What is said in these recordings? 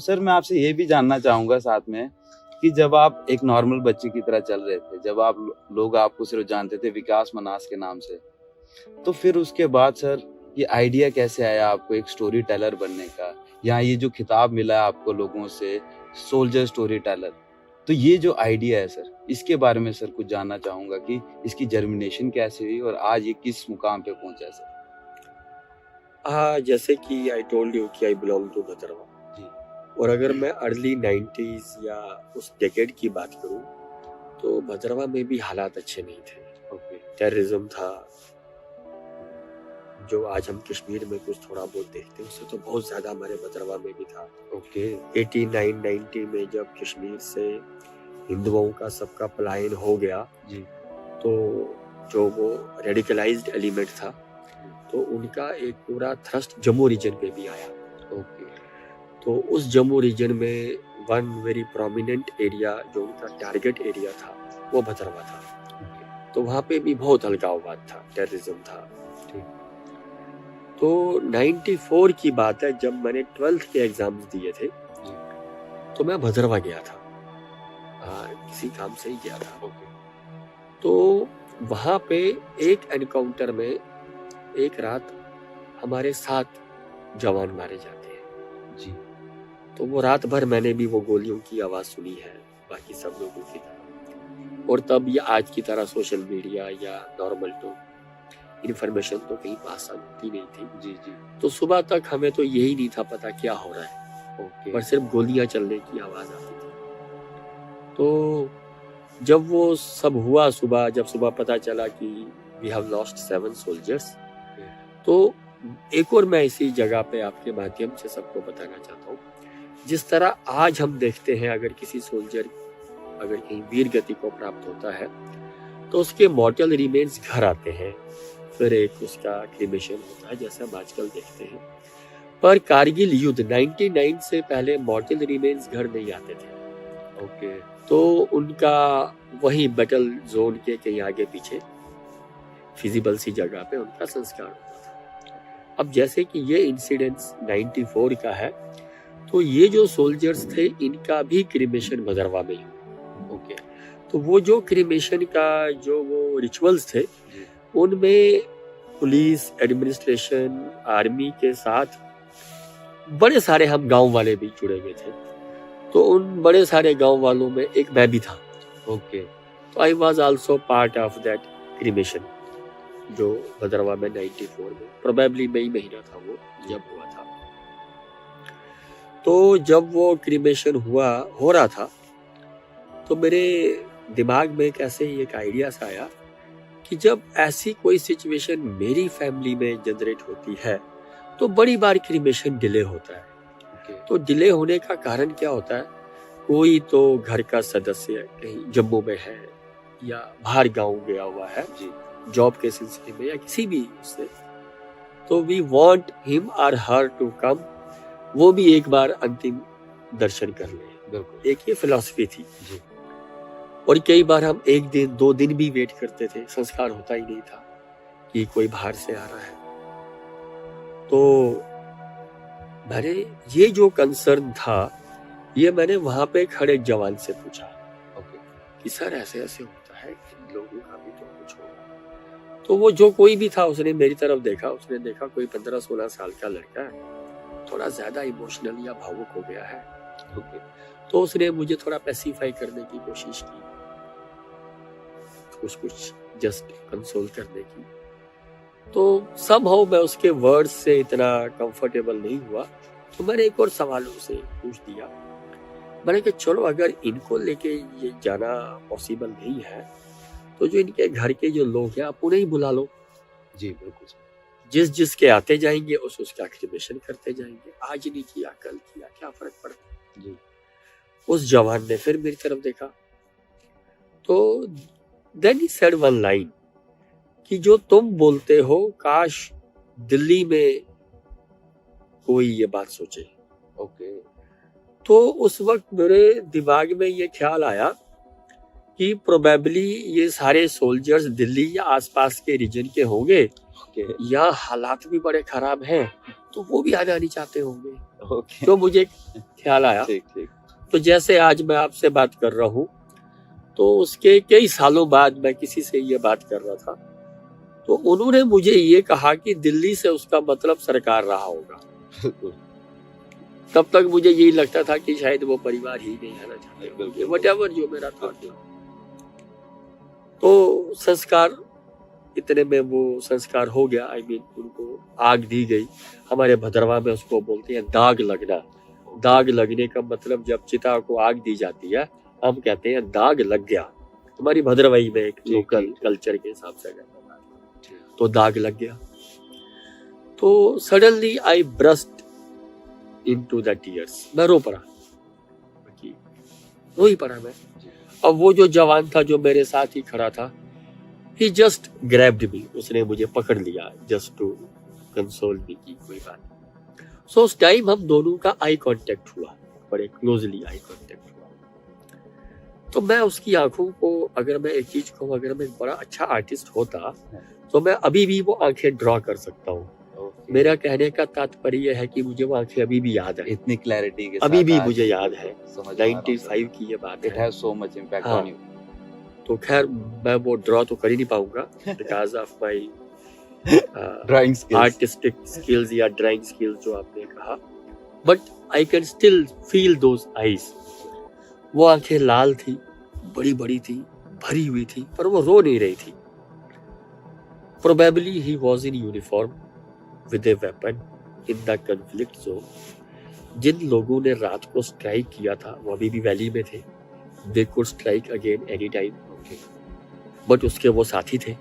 Sir मैं आपसे ये भी जानना चाहूँगा साथ में कि जब आप एक नॉर्मल बच्चे की तरह चल रहे थे, जब आप लोग आपको सिर्फ जानते थे विकास मनास के नाम से, तो फिर उसके बाद सर ये आइडिया कैसे आया आपको एक स्टोरी टेलर बनने का? या ये जो खिताब मिला है आपको लोगों से सोल्जर स्टोरी टेलर, तो ये जो आइडिया है सर, इसके बारे में सर कुछ जानना चाहूँगा कि इसकी जर्मिनेशन कैसे हुई और आज ये किस मुकाम पे पहुँचा है सर? जैसे कि आई टोल्ड यू कि आई बिलोंग टू भद्रवा जी। और अगर मैं अर्ली 90s या उस डेकेड की बात करूं तो भद्रवा में भी हालात अच्छे नहीं थे। ओके। टेररिज्म था, जो आज हम कश्मीर में कुछ थोड़ा बहुत देखते हैं उससे तो बहुत ज़्यादा हमारे भद्रवा में भी था। ओके। 89-90 में जब कश्मीर से हिंदुओं का सबका पलायन हो गया जी। तो जो वो रेडिकलाइज्ड एलिमेंट था तो उनका एक पूरा थ्रस्ट जम्मू रीजन पे भी आया। ओके। तो उस जम्मू रीजन में वन वेरी प्रोमिनेंट एरिया जो उनका टारगेट एरिया था वो भद्रवा था। तो वहाँ पे भी बहुत अलगाववाद था, टेररिज्म था। तो 94 की बात है जब मैंने 12th के एग्जाम्स दिए थे तो मैं भद्रवा गया था, किसी काम से ही गया था। तो वहाँ पे एक एनकाउंटर में एक रात हमारे 7 जवान मारे जाते हैं जी। तो वो रात भर मैंने भी वो गोलियों की आवाज़ सुनी है बाकी सब लोगों की तरह। और तब ये आज की तरह सोशल मीडिया या नॉर्मल तो इन्फॉर्मेशन तो कहीं पास आती नहीं थी जी जी। तो सुबह तक हमें तो यही नहीं था पता क्या हो रहा है। ओके। पर सिर्फ गोलियां चलने की आवाज़ आती थी। तो जब वो सब हुआ जब सुबह पता चला कि वी हैव लॉस्ट 7 सोल्जर्स, तो एक और मैं इसी जगह पे आपके माध्यम से सबको बताना चाहता हूँ, जिस तरह आज हम देखते हैं अगर किसी सोल्जर अगर कहीं वीर गति को प्राप्त होता है तो उसके मॉर्टल रिमेन्स घर आते हैं, फिर एक उसका क्रिमेशन होता है जैसे हम आजकल देखते हैं। पर कारगिल युद्ध 99 से पहले मॉर्टल रिमेन्स घर नहीं आते थे। ओके। तो उनका वही बैटल जोन के कहीं आगे पीछे फिजिबल सी जगह पे उनका संस्कार होता था। अब जैसे कि ये इंसिडेंस 94 का है तो ये जो सोल्जर्स थे इनका भी क्रिमेशन भद्रवा में हुआ। ओके। तो वो जो क्रिमेशन का जो वो रिचुअल्स थे उनमें पुलिस एडमिनिस्ट्रेशन आर्मी के साथ बड़े सारे हम गांव वाले भी जुड़े हुए थे। तो उन बड़े सारे गांव वालों में एक मैं भी था। ओके। तो I was also part of that cremation जो भद्रवा में 94 में प्रोबेबली मई महीना था वो जब हुआ था। तो जब वो क्रिमेशन हो रहा था तो मेरे दिमाग में कैसे ही एक आइडिया सा आया कि जब ऐसी कोई सिचुएशन मेरी फैमिली में जनरेट होती है तो बड़ी बार क्रिमेशन डिले होता है। तो डिले होने का कारण क्या होता है, कोई तो घर का सदस्य कहीं जम्मू में है या बाहर गांव गया हुआ है जी जॉब के सिलसिले में या किसी भी उससे, तो वी वांट हिम और हर टू कम, वो भी एक बार अंतिम दर्शन कर ले। बिल्कुल, एक ये फिलॉसफी थी जी। और कई बार हम 1 दिन 2 दिन भी वेट करते थे, संस्कार होता ही नहीं था कि कोई बाहर से आ रहा है। तो मैंने ये जो कंसर्न था ये मैंने वहां पे खड़े जवान से पूछा कि सर ऐसे ऐसे होता है, लोगों का भी तो कुछ होगा। तो वो जो कोई भी था उसने मेरी तरफ देखा, उसने देखा कोई 15-16 साल का लड़का है, थोड़ा ज्यादा इमोशनल या भावुक हो गया है। तो उसने मुझे थोड़ा पैसिफाई करने की कोशिश की, कुछ जस्ट कंसोल करने की। तो समहाउ मैं उसके वर्ड्स से इतना कंफर्टेबल नहीं हुआ तो मैंने एक और सवाल उनसे पूछ दिया। मैंने कहा चलो अगर इनको लेके ये जाना पॉसिबल नहीं है तो जो इनके घर के जो लोग हैं आप उन्हें ही बुला लो। जी बिल्कुल, जिसके आते जाएंगे उसका क्रिमेशन करते जाएंगे, आज नहीं किया कल किया क्या फर्क पड़ता जी। उस जवान ने फिर मेरी तरफ देखा तो then he said one line कि जो तुम बोलते हो काश दिल्ली में कोई ये बात सोचे। ओके। तो उस वक्त मेरे दिमाग में ये ख्याल आया कि प्रोबेबली ये सारे सोल्जर्स दिल्ली या आसपास के रीजन के होंगे या हालात भी बड़े खराब हैं तो वो भी आना नहीं चाहते होंगे, ओके। तो मुझे ख्याल आया। ठीक ठीक। तो जैसे आज मैं आपसे बात कर रहा हूँ, तो उसके कई सालों बाद मैं किसी से ये बात कर रहा था, तो उन्होंने मुझे ये कहा कि दिल्ली से उसका मतलब सरकार रहा होगा। बिल्कुल तब तक मुझे यही लगता था कि शायद वो परिवार ही नहीं आना चाहते, बिल्कुल। व्हाटएवर जो मेरा था। तो संस्कार, इतने में वो संस्कार हो गया। आई मीन उनको आग दी गई। हमारे भद्रवा में उसको बोलते हैं दाग लगना। दाग लगने का मतलब जब चिता को आग दी जाती है, हम कहते हैं दाग लग गया। हमारी भद्रवाही में एक लोकल कल्चर के हिसाब से कहते हैं, तो दाग लग गया। तो suddenly I burst into the tears, मैं रो पड़ा, रो ही पड़ा मैं। अब वो जो जवान था जो मेरे साथ ही खड़ा था, he just grabbed me, उसने मुझे पकड़ लिया just to console me की कोई बात। So उस टाइम हम दोनों का आई कांटेक्ट हुआ, बड़े क्लोजली आई कांटेक्ट हुआ। तो मैं उसकी आंखों को, अगर मैं एक चीज कहूँ, अगर मैं एक बड़ा अच्छा आर्टिस्ट होता तो मैं अभी भी वो आंखें ड्रॉ कर सकता हूँ। मेरा कहने का तात्पर्य है कि मुझे वो आंखें अभी भी याद है, इतनी क्लैरिटी के अभी साथ भी आज मुझे याद है। समझ पा रहा हूँ, 95 की ये बात It है। has so much impact हाँ। on you. तो खैर मैं वो ड्रॉ तो कर ही नहीं पाऊंगा because of my Drawing skills. Artistic skills या ड्राइंग स्किल्स जो आपने कहा, but I can still feel those eyes. वो आंखें लाल थी, बड़ी बड़ी थी, भरी हुई थी, पर वो रो नहीं रही थी। Probably he was in uniform with a weapon in the conflict zone. जिन लोगों ने रात को स्ट्राइक किया था वो अभी भी वैली में थे। They could strike again any time, but उसके वो साथी थे,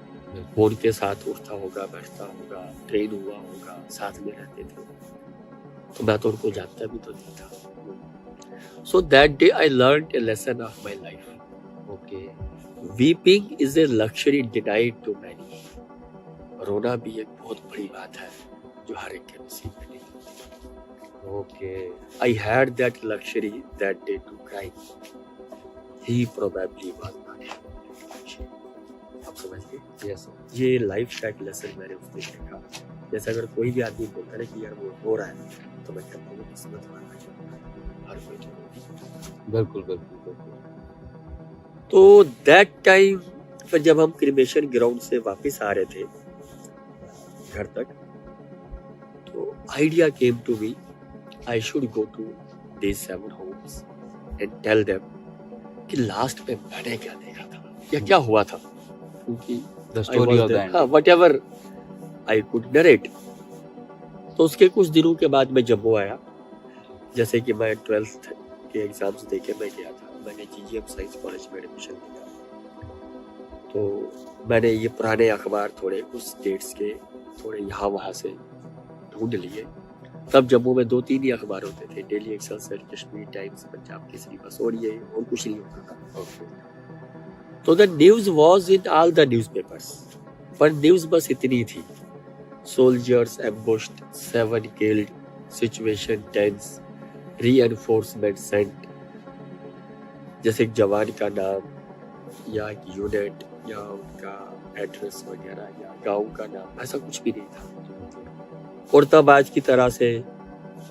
वो उनके साथ उठता होगा, बैठता होगा, ट्रेन हुआ होगा, साथ में रहते थे। तो मैं तो उनको जानता भी तो नहीं था। So that day I learned a lesson of my life. Okay. Weeping is a luxury denied to many. रोना भी एक बहुत बड़ी बात है जो हर एक के नसीब में नहीं होती। Okay. I had that luxury that day to cry. He probably was not having that luxury. आप समझ गए? Yes. sir. ये लाइफ का एक लेसन मैंने उससे सीखा। जैसे अगर कोई भी आदमी बोलता है कि यार वो रो रहा है, तो मैं कहता हूँ किस्मत वाला है, हर कोई तो रोती। बिल्कुल बिल्कुल बिल्कुल। तो दैट टाइम फिर जब हम क्रिमेशन ग्राउंड से वापस आ रहे थे घर तक, तो idea came to me, I should go to these 7 homes and tell them कि लास्ट में मैंने क्या देखा था या क्या हुआ था, क्योंकि The story of the end. हाँ, whatever I could narrate। तो उसके कुछ दिनों के बाद मैं जम्मू आया। जैसे कि मैं 12th के एग्जाम्स देके मैं गया था, मैंने GGM साइंस कॉलेज में एडमिशन लिया। तो मैंने ये पुराने अखबार थोड़े उस डेट्स के थोड़े यहाँ वहाँ से ढूंढ लिए। तब जम्मू में 2-3 ही अखबार होते थे, daily Excelsior, Kashmir times, Punjab Kesari, बस, और ये और कुछ नहीं होता था। Okay. तो the news was in all the newspapers, पर न्यूज बस इतनी थी, soldiers ambushed, 7 killed, situation tense, reinforcement sent. जैसे एक जवान का नाम या एक यूनिट या उनका एड्रेस वगैरह या गांव का नाम, ऐसा कुछ भी नहीं था। और तब आज की तरह से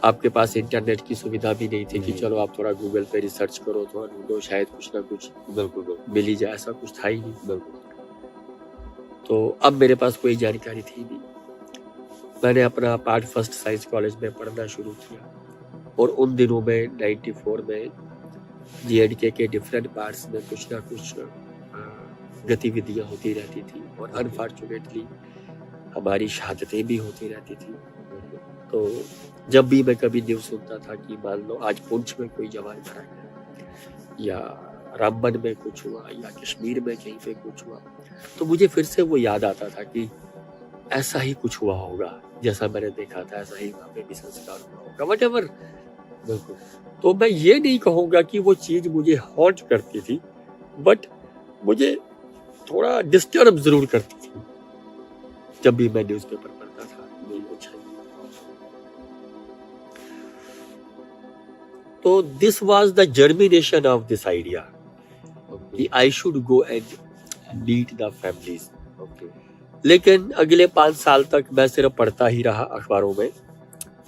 आपके पास इंटरनेट की सुविधा भी नहीं थी कि नहीं। चलो आप थोड़ा गूगल पे रिसर्च करो, थोड़ा ढूंढो, शायद कुछ ना कुछ बिल्कुल बिल्कुल मिल ही जाए, ऐसा कुछ था ही नहीं। बिल्कुल। तो अब मेरे पास कोई जानकारी थी नहीं। मैंने अपना पार्ट फर्स्ट साइंस कॉलेज में पढ़ना शुरू किया, और उन दिनों में 94 में J&K के डिफरेंट पार्ट्स में कुछ ना कुछ गतिविधियां होती रहती थी, और अनफॉर्चुनेटली हमारी शहादतें भी होती रहती थी। तो जब भी मैं कभी न्यूज़ सुनता था कि मान लो आज पुंछ में कोई जवान मारा गया, या रामबन में कुछ हुआ, या कश्मीर में कहीं पे कुछ हुआ, तो मुझे फिर से वो याद आता था कि ऐसा ही कुछ हुआ होगा, जैसा मैंने देखा था ऐसा ही वहाँ पे भी संस्कार हुआ होगा, व्हाटएवर। बिल्कुल। तो मैं ये नहीं कहूँगा कि वो चीज़ मुझे हॉन्ट करती थी, बट मुझे थोड़ा डिस्टर्ब जरूर करती थी जब भी मैं न्यूज़पेपर पढ़ता था। नहीं, अच्छा नहीं। तो this was the germination of this idea कि Okay. I should go and meet the families. Okay. लेकिन अगले 5 साल तक मैं सिर्फ पढ़ता ही रहा अखबारों में,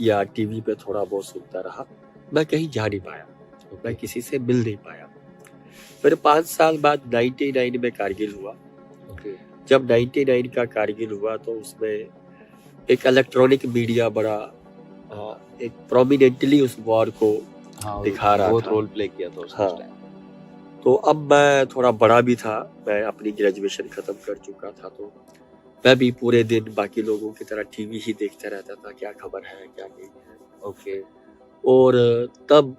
या टीवी पे थोड़ा बहुत सुनता रहा। मैं कहीं जा नहीं पाया, मैं किसी से मिल नहीं पाया। फिर 5 साल बाद 99 में कारगिल हुआ। ओके। जब 99 का कारगिल हुआ तो उसमें एक इलेक्ट्रॉनिक मीडिया बड़ा एक प्रोमिनेंटली उस वॉर को हाँ, दिखा रहा बहुत था। रोल प्ले किया था उस हाँ। टाइम। तो अब मैं थोड़ा बड़ा भी था, मैं अपनी ग्रेजुएशन खत्म कर चुका था, तो मैं भी पूरे दिन बाकी लोगों की तरह टीवी ही देखता रहता था, क्या खबर है क्या नहीं है। ओके। और तब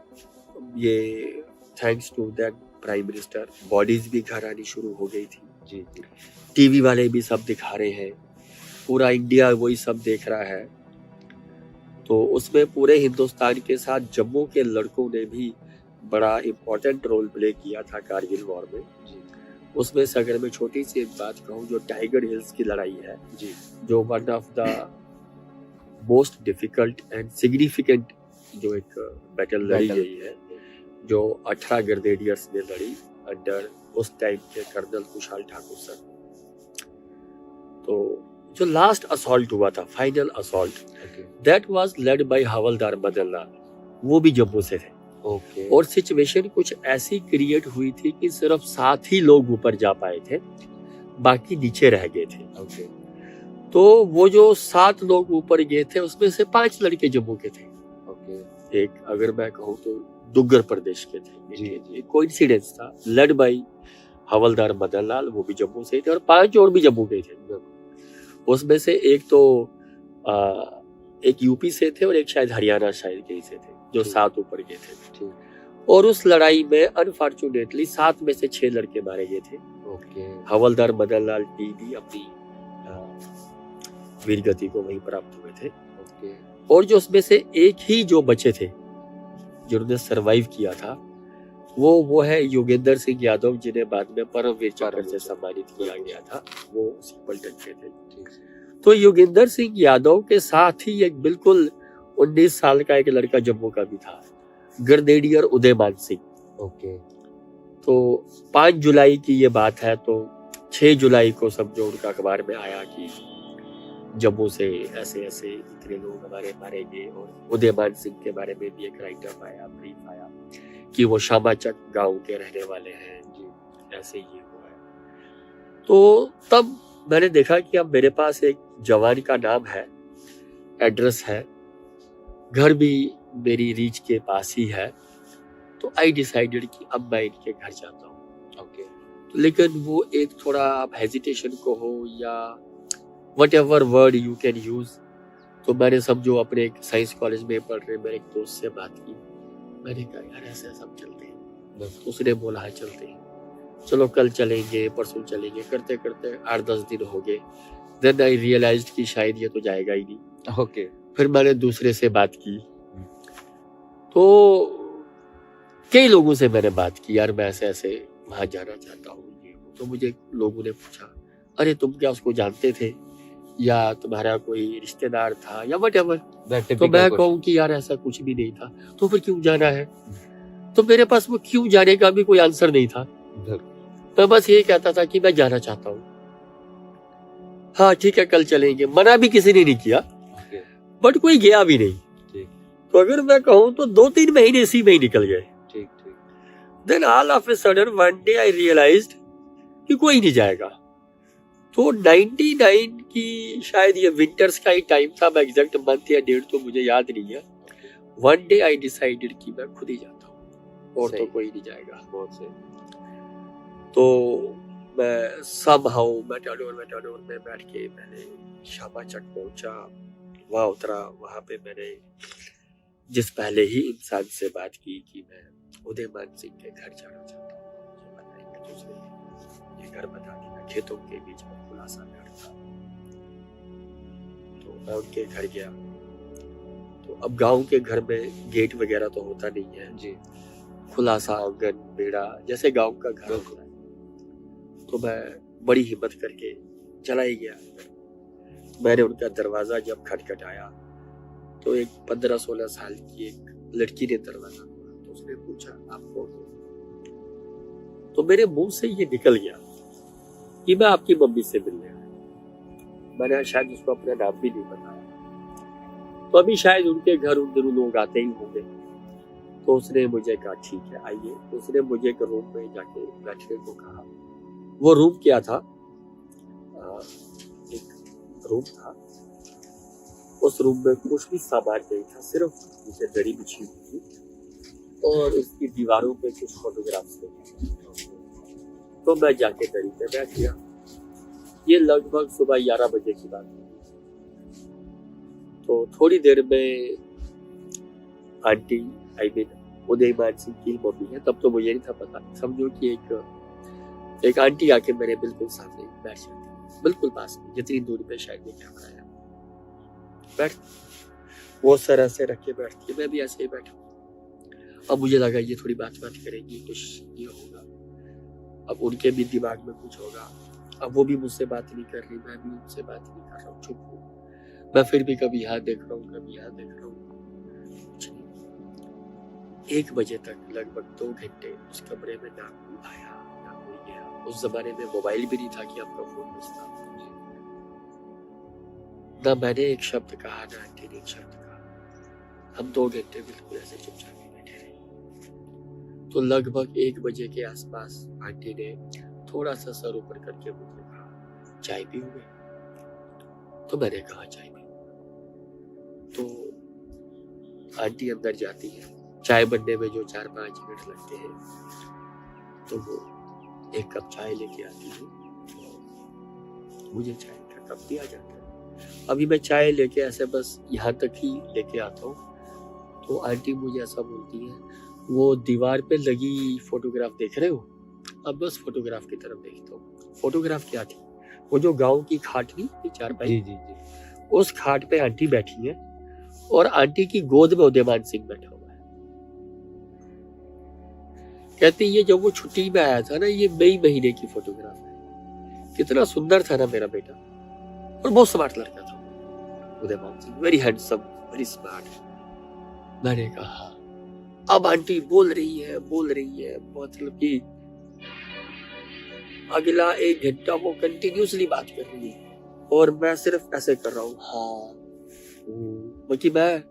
ये thanks to that prime minister bodies भी घर आनी शुरू हो गई थी। जी जी। टीवी वाले भी सब दिखा रहे हैं, पूरा इंडिया वही सब देख रहा है। तो उसमें पूरे हिंदुस्तान के साथ जम्मू के लड़कों ने भी बड़ा इम्पोर्टेंट रोल प्ले किया था कारगिल वॉर में। जी उसमें से अगर मैं छोटी सी एक बात कहूँ, जो टाइगर हिल्स की लड़ाई है, जी। जो one of the most difficult and significant जो एक बैटल लड़ी Battle। गई है, जो 18 ग्रेनेडियर्स ने लड़ी अंडर उस टाइम के कर्नल कुशाल ठाकुर सर। तो जो लास्ट असॉल्ट हुआ था, final assault, okay. That was led by Havildar Madan Lal, वो भी जम्मू से थे। ओके। और सिचुएशन कुछ ऐसी क्रिएट हुई थी कि सिर्फ 7 ही लोग ऊपर जा पाए थे, बाकी नीचे रह गए थे। ओके। तो वो जो 7 लोग ऊपर गए थे उसमें से 5 लड़के जम्मू के थे। ओके। एक अगर मैं कहूँ तो दुग्गर प्रदेश के थे। जी, जी। एक कोइंसिडेंस था, लेड बाय हवलदार मदन लाल, वो भी जम्मू से ही थे, और 5 और भी जम्मू के थे। उसमें से एक तो एक यूपी से थे और एक शायद हरियाणा शायद कहीं से थे, जो 7 ऊपर गए थे। और उस लड़ाई में अनफॉर्चुनेटली 7 में से 6 लड़के मारे गए थे। ओके। हवलदार मदन लाल टी भी अपनी वीर गति को वहीं प्राप्त हुए थे। ओके। और जो उसमें से एक ही जो बचे थे जिन्होंने सरवाइव किया था, वो है योगेंद्र सिंह यादव, जिन्हें बाद में परमवीर चक्र से सम्मानित किया गया था। वो उसी पलटन के थे। तो योगेंद्र सिंह यादव के साथ ही एक बिल्कुल 19 साल का एक लड़का जम्मू का भी था, ग्रेनेडियर उदयमान सिंह। ओके। तो 5 जुलाई की ये बात है, तो 6 जुलाई को समझो उनका अखबार में आया कि जम्मू से ऐसे ऐसे इतने लोग हमारे मारे गए। और उदयमान सिंह के बारे में भी एक राइट अप आया, ब्रीफ आया कि वो शामाचक गांव के रहने वाले हैं, ऐसे ही हुआ है। तो तब मैंने देखा कि अब मेरे पास एक जवान का नाम है, एड्रेस है, घर भी मेरी रीच के पास ही है। तो आई डिसाइडेड कि अब मैं इनके घर जाता हूँ। ओके। लेकिन वो एक थोड़ा आप हेजिटेशन को हो या what ever word you can use, तो मैंने समझो अपने एक साइंस कॉलेज में पढ़ रहे मेरे एक दोस्त से बात की। मैंने कहा यार ऐसे सब चलते हैं। तो उसने बोला है चलते हैं, चलो कल चलेंगे, परसों चलेंगे, करते करते 8-10 दिन हो गए। देन आई रियलाइज्ड कि शायद ये तो जाएगा ही नहीं। ओके। फिर मैंने दूसरे से बात की, तो कई लोगों से मैंने बात की, यार मैं ऐसे ऐसे वहां जाना चाहता हूँ। तो मुझे लोगों ने पूछा, अरे तुम क्या उसको जानते थे या तुम्हारा कोई रिश्तेदार था या वट एवर। तो मैं कहूँ कि यार ऐसा कुछ भी नहीं था। तो फिर क्यों जाना है? तो मेरे पास वो क्यों जाने का भी कोई आंसर नहीं था। मैं बस ये कहता था कि मैं जाना चाहता हूँ। हाँ ठीक है कल चलेंगे, मना भी किसी ने नहीं किया, बट कोई गया भी नहीं। तो अगर मैं कहूँ तो 2-3 महीने इसी में ही निकल गए। Then all of a sudden one day I realised कि कोई नहीं जाएगा। तो 99 की शायद ये विंटर्स का ही टाइम था, मैं एग्जैक्ट मंथ या डेट तो मुझे याद नहीं है। वन डे आई डिसाइडेड कि मैं खुद ही जाता हूँ और तो कोई नहीं जाएगा। बहुत सही। तो मैं समहाउ मेटाडोर में बैठ के मैंने शामाचक पहुंचा, वहां उतरा। वहां पे मैंने जिस पहले ही इंसान से बात की कि मैं उदयमान सिंह के घर जाना चाहता हूँ, तो उसने ये घर बता दिया, खेतों के बीच में खुला सा घर था। तो मैं उनके घर गया। तो अब गांव के घर में गेट वगैरह तो होता नहीं है जी, खुला सा आंगन, बेड़ा, जैसे गांव का घर होता है। तो मैं बड़ी हिम्मत करके चला ही गया। मैंने उनका दरवाजा जब खटखटाया तो एक 15-16 साल की एक लड़की ने दरवाजा खोला। तो उसने पूछा आप कौन हो? तो मेरे मुंह से ये निकल गया कि मैं आपकी मम्मी से मिलने आया। मैंने शायद उसको अपना नाम भी नहीं बताया। तो अभी शायद उनके घर उन दिनों लोग आते ही होंगे। तो उसने मुझे कहा ठीक है आइए। तो उसने मुझे एक रूम में जाके बैठने को कहा। वो रूम क्या था, एक रूम था, उस रूम में कुछ भी सामान नहीं था, सिर्फ नीचे दरी बिछी हुई थी और उसकी दीवारों पे कुछ फोटोग्राफ्स थे। तो मैं जाके दरी पे बैठ गया। ये लगभग सुबह 11 बजे की बात है। तो थोड़ी देर में आंटी उदयमान सिंह की मम्मी है, तब तो मुझे नहीं था पता, समझो कि एक आंटी आके मेरे बिल्कुल सामने बैठ जाती, बिल्कुल पास में, जितनी दूरी पे शायद ये कैमरा है। बैठ, वो सर ऐसे रख के बैठती है, मैं भी ऐसे ही बैठा। अब मुझे लगा ये थोड़ी बात करेंगी, कुछ ये होगा, अब उनके भी दिमाग में कुछ होगा। अब वो भी मुझसे बात नहीं कर रही, मैं भी उनसे बात नहीं कर रहा हूँ, चुप हूँ। मैं फिर भी कभी यहाँ देख रहा हूँ, कभी यहाँ देख रहा हूँ, कुछ नहीं। 1 बजे तक लगभग 2 घंटे उस कमरे में ना कोई आया ना कोई गया। उस जमाने में मोबाइल भी नहीं था कि आपका फोन बजता। ना मैंने एक शब्द कहा, ना आंटी ने एक शब्द कहा। हम 2 घंटे बिल्कुल ऐसे चुपचाप बैठे रहे। तो लगभग 1 बजे के आसपास आंटी ने थोड़ा सा सर ऊपर करके मुझे कहा, चाय पियोगे? तो मैंने कहा चाय पी। तो आंटी अंदर जाती है, चाय बनने में जो 4-5 मिनट लगते हैं, तो वो 1 कप चाय लेके आती है, मुझे चाय का कप दिया जाता है। अभी मैं चाय लेके ऐसे बस यहाँ तक ही लेके आता हूँ, तो आंटी मुझे ऐसा बोलती है, वो दीवार पे लगी फोटोग्राफ देख रहे हो? अब बस फोटोग्राफ की तरफ देखता हूँ। फोटोग्राफ क्या थी? वो जो गांव की खाट नहीं, चारपाई, जी जी जी, उस खाट पे आंटी बैठी है और आंटी की गोद में उदयमान सिंह बैठा हुआ है। कहती ये जब वो छुट्टी में आया था ना, ये मई महीने की फोटोग्राफ है। कितना सुंदर था ना मेरा बेटा, और बहुत स्मार्ट लड़का था Udayman Singh, very handsome, very smart. मैंने कहा अब आंटी बोल रही है, मतलब कि अगला 1 घंटा वो कंटिन्यूसली बात कर रही है और मैं सिर्फ ऐसे कर रहा हूँ, हाँ बाकी मैं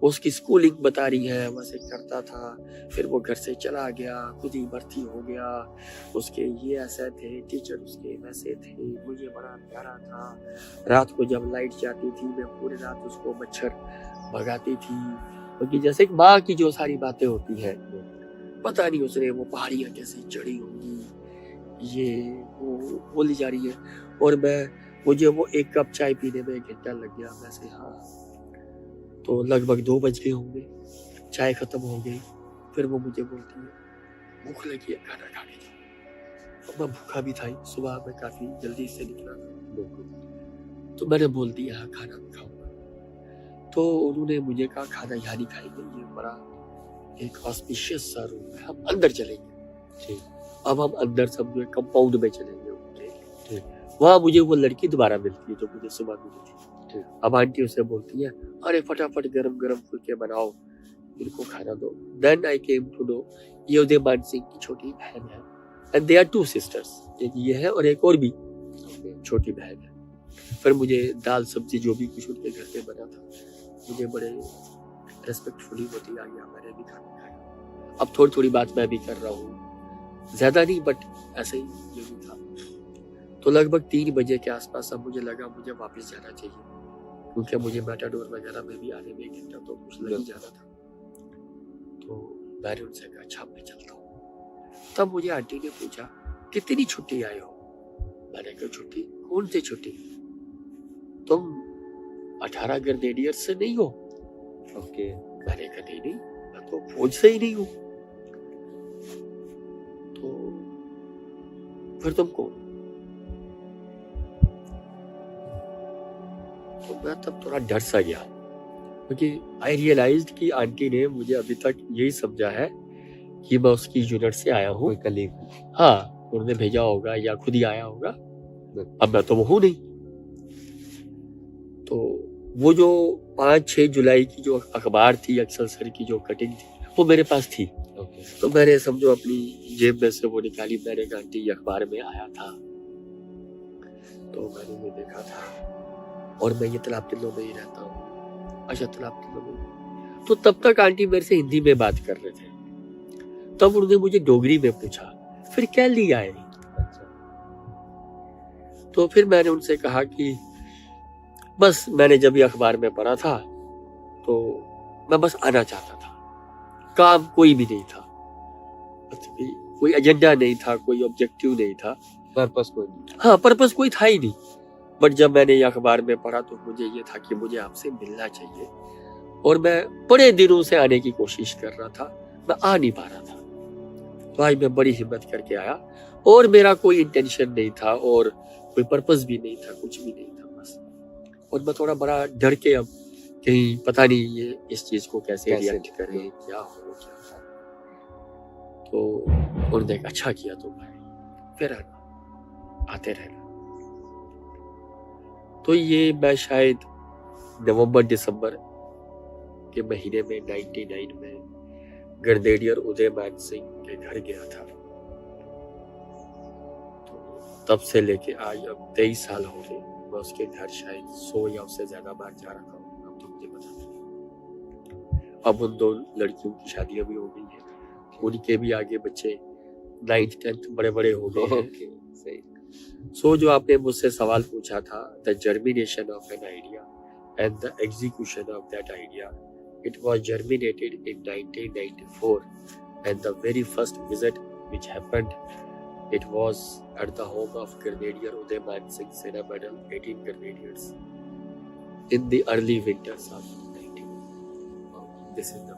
उसकी स्कूलिंग बता रही है, वैसे करता था, फिर वो घर से चला गया, खुद ही भर्ती हो गया, उसके ये ऐसे थे, टीचर उसके वैसे थे, मुझे बड़ा प्यारा था। रात को जब लाइट जाती थी मैं पूरी रात उसको मच्छर भगाती थी, क्योंकि जैसे एक माँ की जो सारी बातें होती है, पता नहीं उसने वो पहाड़ियाँ कैसे चढ़ी होंगी, ये वो बोली जा रही है। और मुझे वो 1 कप चाय पीने में 1 घंटा लग गया वैसे। हाँ, तो लगभग 2 बज गए होंगे, चाय खत्म हो गई। फिर वो मुझे बोलती है भूख लगी है, खाना खा के जाओ। अब मैं भूखा भी था, सुबह में काफी जल्दी से निकला था, तो मैंने बोल दिया हाँ खाना भी खाऊंगा। तो उन्होंने मुझे कहा खाना यहाँ नहीं खाएंगे, ये बड़ा एक ऑस्पिशियस सा रूम है, हम अंदर चलेंगे। अब हम अंदर समझो कंपाउंड में चलेंगे उनके। वहां मुझे वो लड़की दोबारा मिलती है जो मुझे सुबह मिली थी। अब आंटी उसे बोलती है अरे फटाफट गरम गरम फुलके बनाओ, इनको खाना दो। Then I came to know ये उदयमान सिंह की छोटी बहन है, एंड दे आर 2 सिस्टर्स, एक ये है और एक और भी छोटी बहन है। फिर मुझे दाल सब्जी जो भी कुछ उनके घर पे बना था, मुझे बड़े रेस्पेक्टफुली वो दिया गया, मैंने भी खाना खाया। अब थोड़ी थोड़ी बात मैं भी कर रहा हूँ, ज्यादा नहीं बट ऐसे ही ये भी था। तो लगभग 3 बजे के आसपास अब मुझे लगा मुझे वापस जाना चाहिए, क्योंकि मुझे मैटाडोर वगैरह में भी आने में 1 घंटा तो कुछ लग ही जाना था। तो मैंने उनसे कहा अच्छा मैं चलता हूँ। तब मुझे आंटी ने पूछा कितनी छुट्टी आए हो? मैंने कहा छुट्टी? कौन सी छुट्टी? तुम 18 ग्रेनेडियर्स से नहीं हो? ओके। मैंने कहा नहीं, मैं तो फौज से ही नहीं हूँ। तो फिर तुम कौन? तो मैं तब थोड़ा डर सा गया, क्योंकि आई रियलाइज्ड कि आंटी ने मुझे अभी तक यही समझा है कि मैं उसकी यूनिट से आया हूँ, कोई कलीग। हाँ उन्होंने भेजा होगा या खुद ही आया होगा। अब मैं तो वो हूँ नहीं। तो वो जो 5-6 जुलाई की जो अखबार थी, अक्सर सर की जो कटिंग थी, वो मेरे पास थी। तो मैंने समझो अपनी जेब में से वो निकाली, मैंने कहा आंटी ये अखबार में आया था। तो मैंने ये देखा था, और मैं ये तालाब तिल्लों में ही रहता हूँ, अच्छा तालाब की जमीन। तो तब तक आंटी मेरे से हिंदी में बात कर रहे थे, तब उन्होंने मुझे डोगरी में पूछा, फिर क्या लिया है? अच्छा। तो फिर मैंने उनसे कहा कि बस मैंने जब ये अखबार में पढ़ा था तो मैं बस आना चाहता था, काम कोई भी नहीं था, कोई एजेंडा नहीं था, कोई ऑब्जेक्टिव नहीं था, पर्पस कोई नहीं। हाँ पर्पस कोई था ही नहीं। बट जब मैंने ये अखबार में पढ़ा तो मुझे ये था कि मुझे आपसे मिलना चाहिए, और मैं बड़े दिनों से आने की कोशिश कर रहा था, मैं आ नहीं पा रहा था। तो आज मैं बड़ी हिम्मत करके आया, और मेरा कोई इंटेंशन नहीं था और कोई पर्पस भी नहीं था, कुछ भी नहीं था बस। और मैं थोड़ा बड़ा डर के, अब कहीं पता नहीं ये इस चीज को कैसे रिएक्ट करें, क्या हो क्या। तो उन्होंने कहा अच्छा किया तुम भाई, फिर आते रहना। तो ये मैं शायद नवंबर दिसंबर के महीने में 99 में ब्रिगेडियर उदयमान सिंह के घर गया था। तो तब से लेके आज अब 23 साल हो गए, मैं उसके घर शायद 100 या उससे ज्यादा बार जा रखा हूँ। अब तो मुझे पता नहीं। अब उन 2 लड़कियों की शादियां भी हो गई हैं, उनके भी आगे बच्चे 9th 10th बड़े बड़े हो गए हैं। सो जो आपने मुझसे सवाल पूछा था, the germination of an idea and the execution of that idea, it was germinated in 1994, and the very first visit which happened, it was at the home of Brigadier Udayaman Singh, Sena Medal 18 Grenadiers, in the early winters of 19. This is the